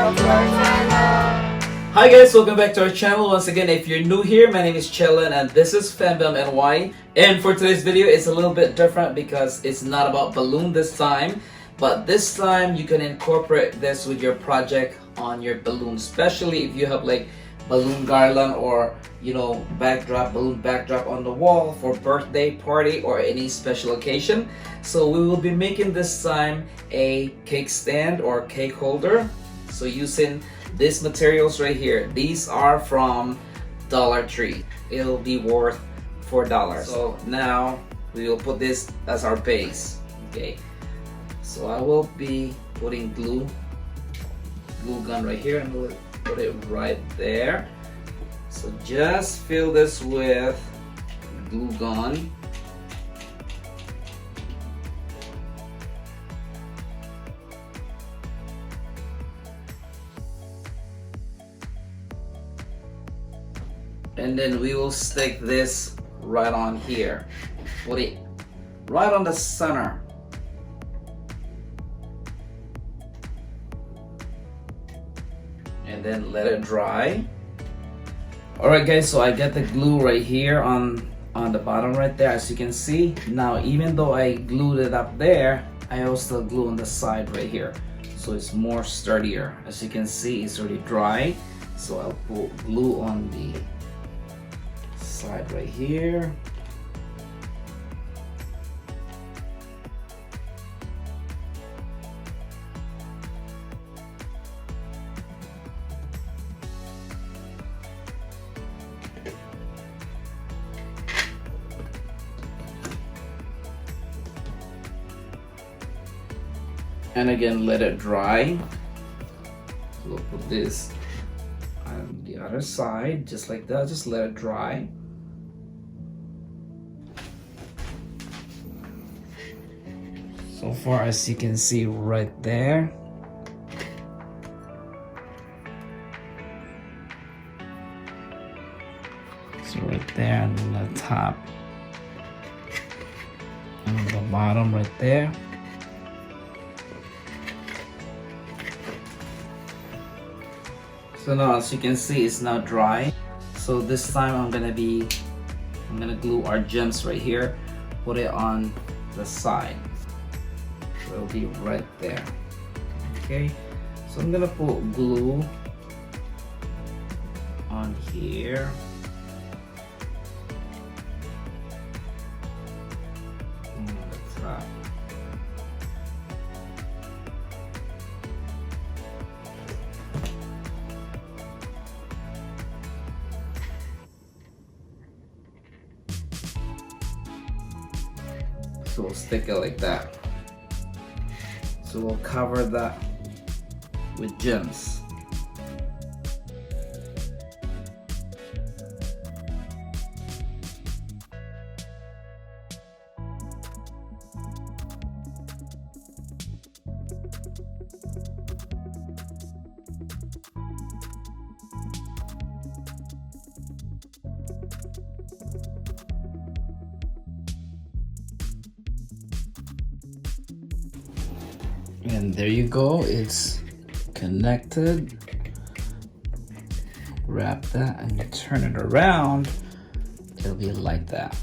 subscribe to our channel. Hi guys, welcome back to our channel. Once again, if you're new here, my name is Chellen and this is Fandom NY. And for today's video, it's a little bit different because it's not about balloon this time. But this time, you can incorporate this with your project on your balloon. Especially if you have like balloon garland or balloon backdrop on the wall for birthday party or any special occasion. So we will be making this time a cake stand or cake holder. So using these materials right here, these are from Dollar Tree. It'll be worth $4. So now we will put this as our base. Okay, so I will be putting glue gun right here, and we'll put it right there. So just fill this with glue gun. And then we will stick this right on here. Put it right on the center. And then let it dry. Alright guys, so I got the glue right here on the bottom right there, as you can see. Now even though I glued it up there, I also glue on the side right here, so it's more sturdier. As you can see, it's already dry, so I'll put glue on the side right here. And again, let it dry. We'll put this on the other side, just like that. Just let it dry. So far, as you can see right there. So right there on the top. And on the bottom right there. So now, as you can see, it's now dry. So this time I'm gonna glue our gems right here, put it on the side. So it'll be right there. Okay, so I'm gonna put glue on here. On the top. So we'll stick it like that. So we'll cover that with gems. And there you go, it's connected. Wrap that and you turn it around, it'll be like that.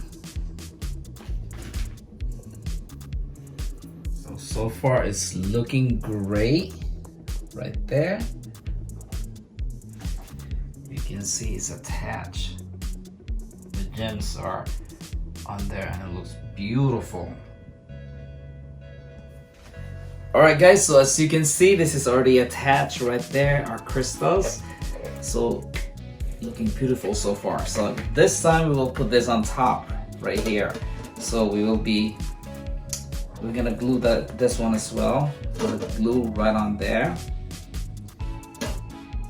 So far it's looking great right there. You can see it's attached. The gems are on there and it looks beautiful. Alright guys, so as you can see, this is already attached right there, our crystals. So looking beautiful so far. So this time we will put this on top right here. So we're gonna glue this one as well. Put the glue right on there.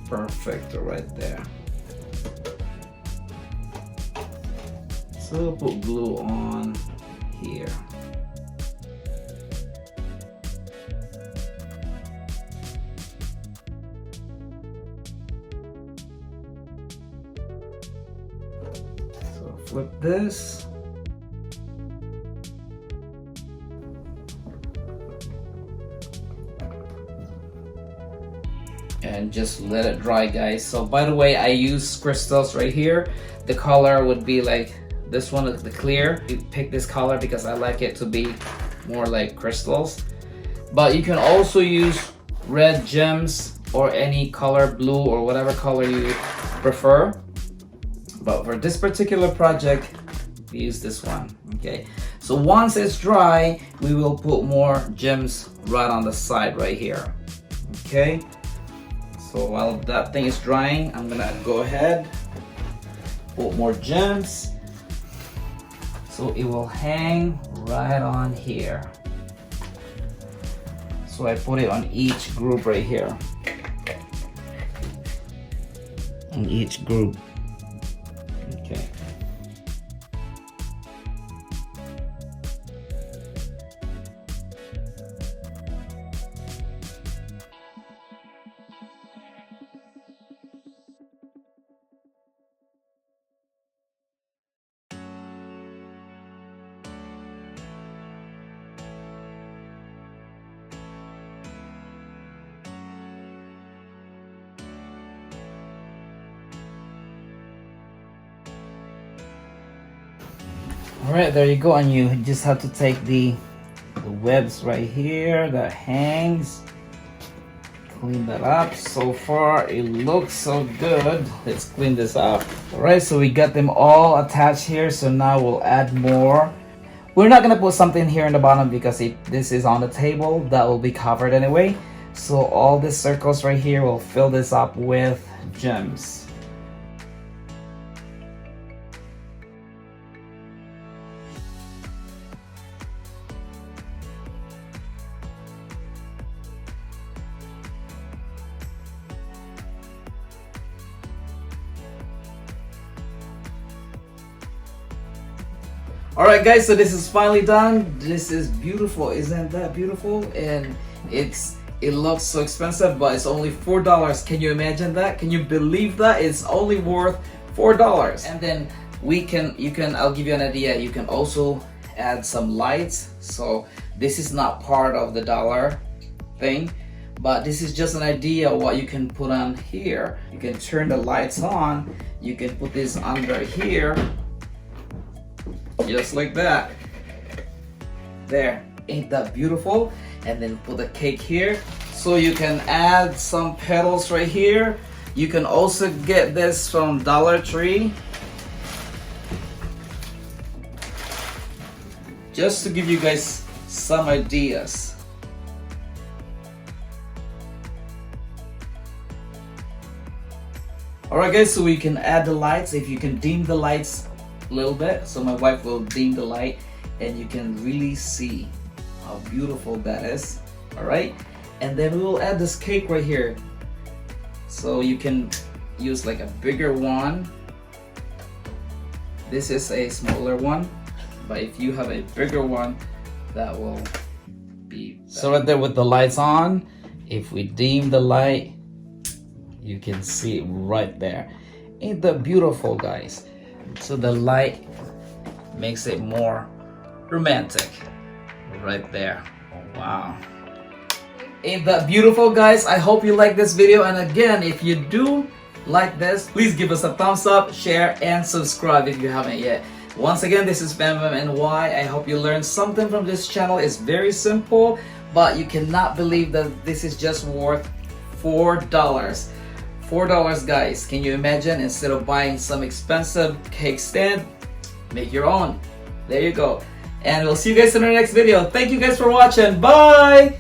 Perfect, right there. So we'll put glue on here. Flip this. and just let it dry, guys. So by the way, I use crystals right here. The color would be like this one, the clear. You pick this color because I like it to be more like crystals, but you can also use red gems or any color, blue or whatever color you prefer. But for this particular project, we use this one. Okay, so once it's dry, we will put more gems right on the side right here. Okay, so while that thing is drying, I'm gonna go ahead, put more gems so it will hang right on here. So I put it on each group right here, on each group. Okay. Alright, there you go, and you just have to take the webs right here that hangs, clean that up. So far it looks so good. Let's clean this up. Alright, so we got them all attached here, so now we'll add more. We're not gonna put something here in the bottom because this is on the table, that will be covered anyway. So all these circles right here will fill this up with gems. Alright guys, so this is finally done. This is beautiful, isn't that beautiful? And it looks so expensive, but it's only $4. Can you imagine that? Can you believe that? It's only worth $4. And then I'll give you an idea. You can also add some lights. So this is not part of the dollar thing, but this is just an idea of what you can put on here. You can turn the lights on. You can put this under here, just like that. There, ain't that beautiful? And then put a cake here. So you can add some petals right here. You can also get this from Dollar Tree. Just to give you guys some ideas. Alright guys, so we can add the lights. If you can dim the lights a little bit, so my wife will dim the light and you can really see how beautiful that is. Alright, and then we will add this cake right here. So you can use like a bigger one. This is a smaller one, but if you have a bigger one, that will be better. So right there with the lights on, if we dim the light, you can see it right there. Ain't that beautiful, guys? So the light makes it more romantic right there. Wow, ain't that beautiful, guys? I hope you like this video, and again, if you do like this, please give us a thumbs up, share, and subscribe if you haven't yet. Once again, this is Bam Bam and Why. I hope you learned something from this channel. It's very simple, but you cannot believe that this is just worth $4. $4, guys. Can you imagine? Instead of buying some expensive cake stand, make your own. There you go. And we'll see you guys in our next video. Thank you guys for watching. Bye!